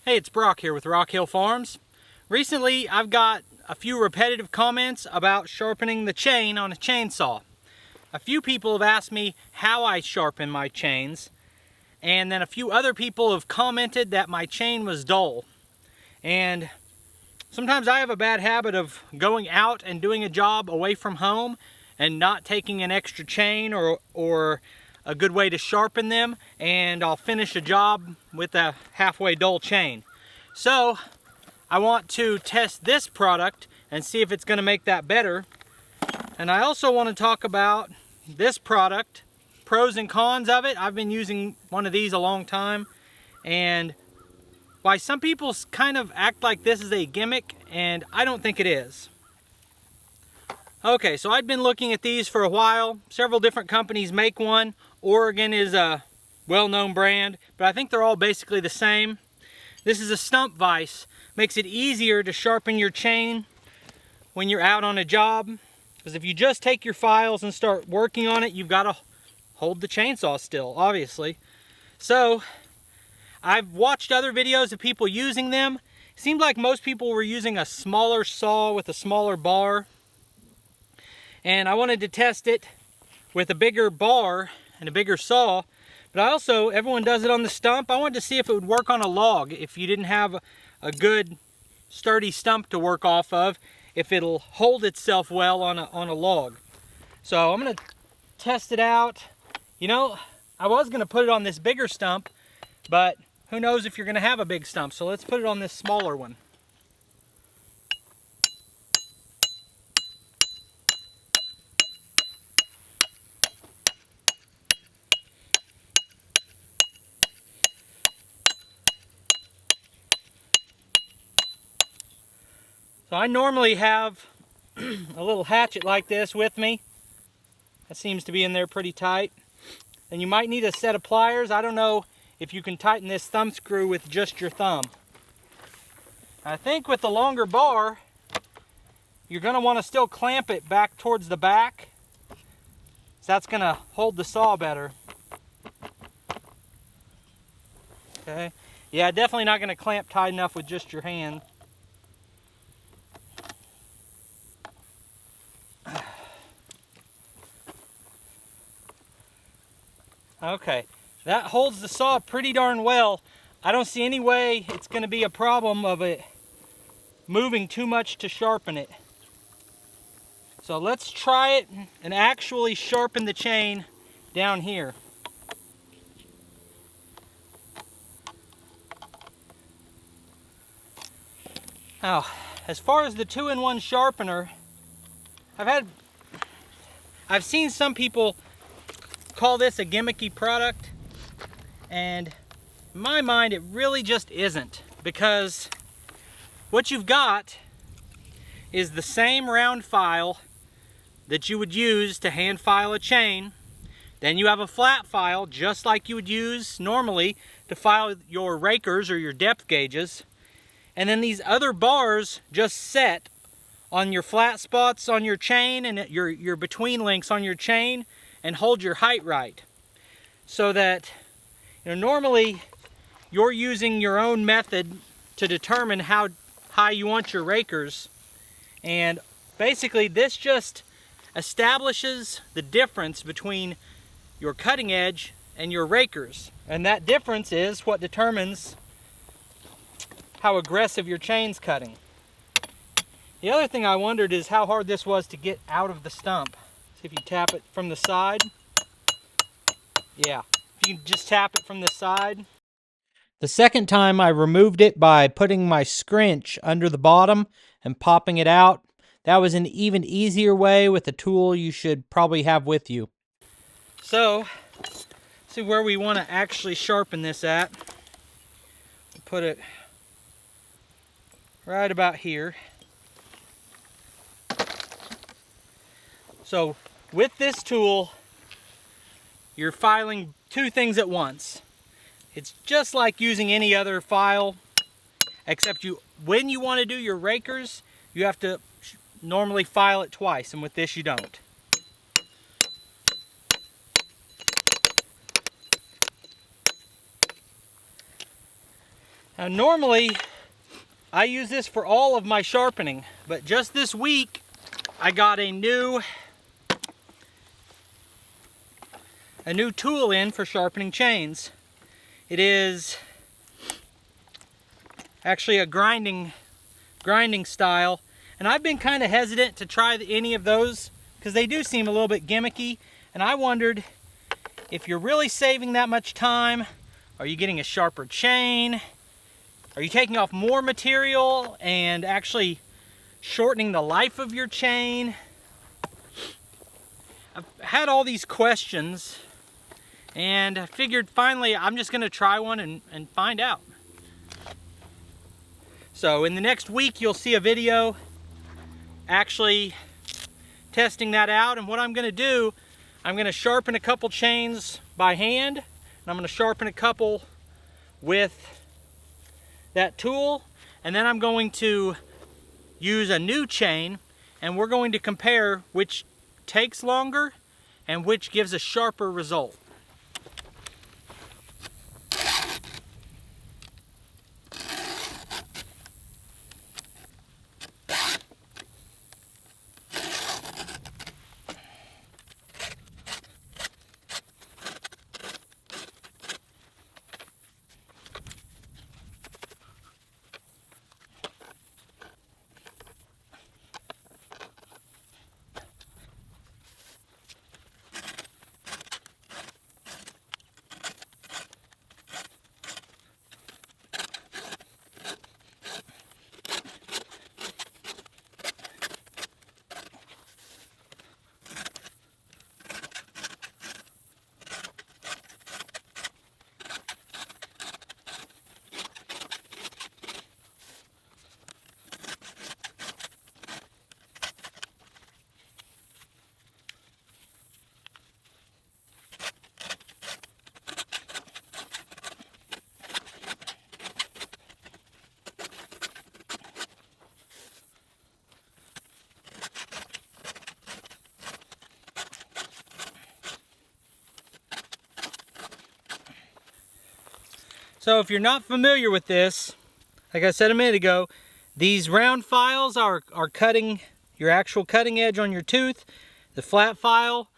Hey, it's Brock here with Rock Hill Farms. Recently, I've got a few repetitive comments about sharpening the chain on a chainsaw. A few people have asked me how I sharpen my chains, and then a few other people have commented that my chain was dull. And sometimes I have a bad habit of going out and doing a job away from home and not taking an extra chain or a good way to sharpen them, and I'll finish a job with a halfway dull chain. So I want to test this product and see if it's going to make that better. And I also want to talk about this product, pros and cons of it. I've been using one of these a long time, and why some people kind of act like this is a gimmick, and I don't think it is. Okay, so I've been looking at these for a while. Several different companies make one. Oregon is a well-known brand, but I think they're all basically the same. This is a stump vise. Makes it easier to sharpen your chain when you're out on a job, because if you just take your files and start working on it, you've got to hold the chainsaw still, obviously. So I've watched other videos of people using them. It seemed like most people were using a smaller saw with a smaller bar, and I wanted to test it with a bigger bar and a bigger saw. But everyone does it on the stump. I wanted to see if it would work on a log, if you didn't have a good sturdy stump to work off of, if it'll hold itself well on a log. So I'm gonna test it out. You know, I was gonna put it on this bigger stump, but who knows if you're gonna have a big stump. So let's put it on this smaller one. So I normally have a little hatchet like this with me. That seems to be in there pretty tight. And you might need a set of pliers. I don't know if you can tighten this thumb screw with just your thumb. I think with the longer bar, you're going to want to still clamp it back towards the back. So that's going to hold the saw better. Okay. Yeah, definitely not going to clamp tight enough with just your hand. Okay, that holds the saw pretty darn well. I don't see any way it's going to be a problem of it moving too much to sharpen it. So let's try it and actually sharpen the chain down here. Now, as far as the 2-in-1 sharpener, I've seen some people call this a gimmicky product, and in my mind it really just isn't, because what you've got is the same round file that you would use to hand file a chain. Then you have a flat file just like you would use normally to file your rakers or your depth gauges, and then these other bars just set on your flat spots on your chain and your between links on your chain, and hold your height right. So that, normally you're using your own method to determine how high you want your rakers, and basically this just establishes the difference between your cutting edge and your rakers, and that difference is what determines how aggressive your chain's cutting. The other thing I wondered is how hard this was to get out of the stump. See if you tap it from the side. Yeah, if you can just tap it from the side. The second time I removed it by putting my scrinch under the bottom and popping it out. That was an even easier way with a tool you should probably have with you. So, see where we want to actually sharpen this at. Put it right about here. So with this tool, you're filing two things at once. It's just like using any other file, except when you want to do your rakers, you have to normally file it twice, and with this you don't. Now normally I use this for all of my sharpening, but just this week I got a new tool in for sharpening chains. It is actually a grinding style, and I've been kind of hesitant to try any of those because they do seem a little bit gimmicky, and I wondered if you're really saving that much time. Are you getting a sharper chain? Are you taking off more material and actually shortening the life of your chain? I've had all these questions, and I figured finally I'm just gonna try one and find out. So in the next week you'll see a video actually testing that out, and what I'm gonna do, I'm gonna sharpen a couple chains by hand, and I'm gonna sharpen a couple with that tool, and then I'm going to use a new chain, and we're going to compare which takes longer and which gives a sharper result. So if you're not familiar with this, like I said a minute ago, these round files are cutting your actual cutting edge on your tooth. The flat file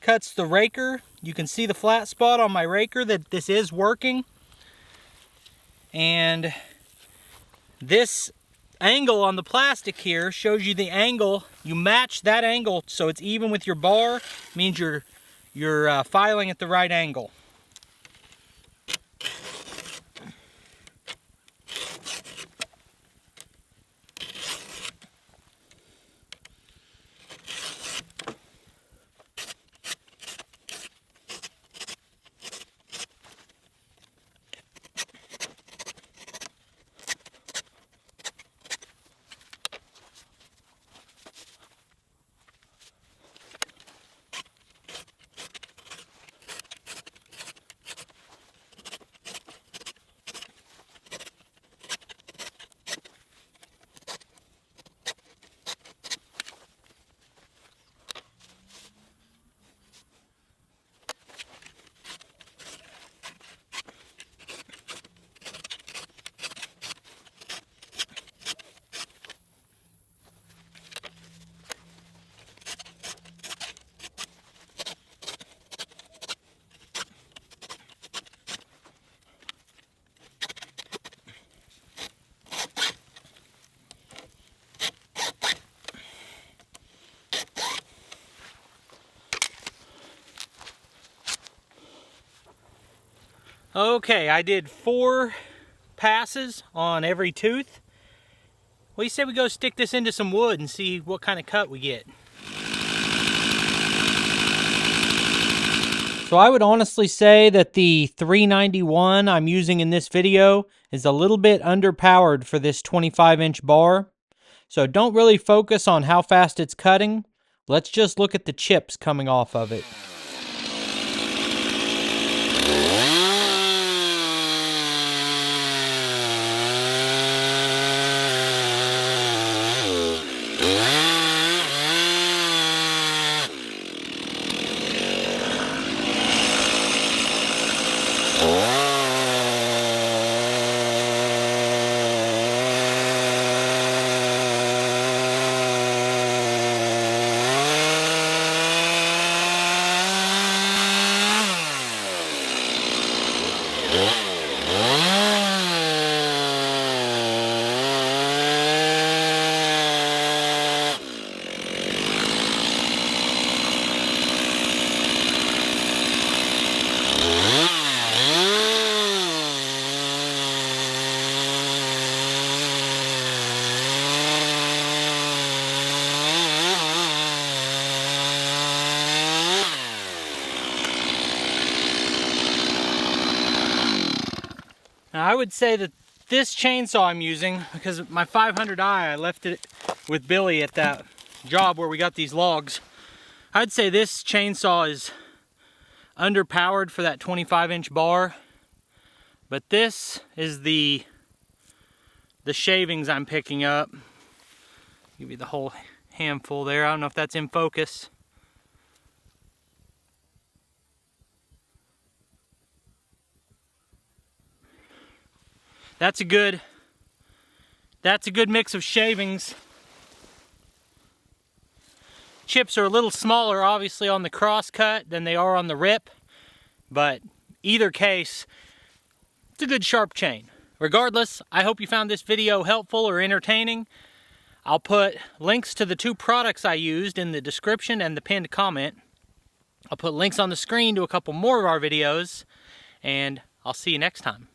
cuts the raker. You can see the flat spot on my raker that this is working. And this angle on the plastic here shows you the angle. You match that angle so it's even with your bar. Means you're filing at the right angle. Okay, I did 4 passes on every tooth. What do you say we go stick this into some wood and see what kind of cut we get? So I would honestly say that the 391 I'm using in this video is a little bit underpowered for this 25-inch bar. So don't really focus on how fast it's cutting. Let's just look at the chips coming off of it. would say that this chainsaw I'm using, because my 500i, I left it with Billy at that job where we got these logs. I'd say this chainsaw is underpowered for that 25-inch bar, but this is the shavings I'm picking up. Give you the whole handful there. I don't know if that's in focus. That's a good mix of shavings. Chips are a little smaller, obviously, on the cross cut than they are on the rip, but either case, it's a good sharp chain. Regardless, I hope you found this video helpful or entertaining. I'll put links to the 2 products I used in the description and the pinned comment. I'll put links on the screen to a couple more of our videos, and I'll see you next time.